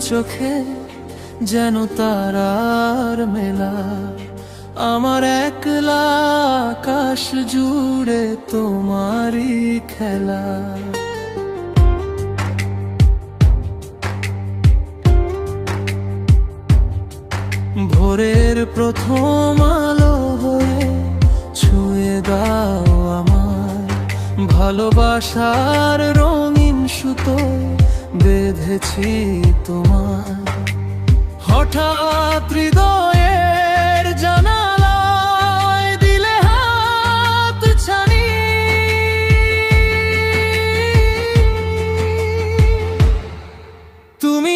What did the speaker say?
চোখে যেন তারার মেলা, আমার একলা আকাশ জুড়ে তোমারই খেলা। ভোরের প্রথম আলো হয়ে ছুঁয়ে দাও আমার, ভালোবাসার রঙিন সুতো বেঁধেছি তোমার। হঠাৎ হৃদয়ের জানালায় দিলে হাত ছানি, তুমি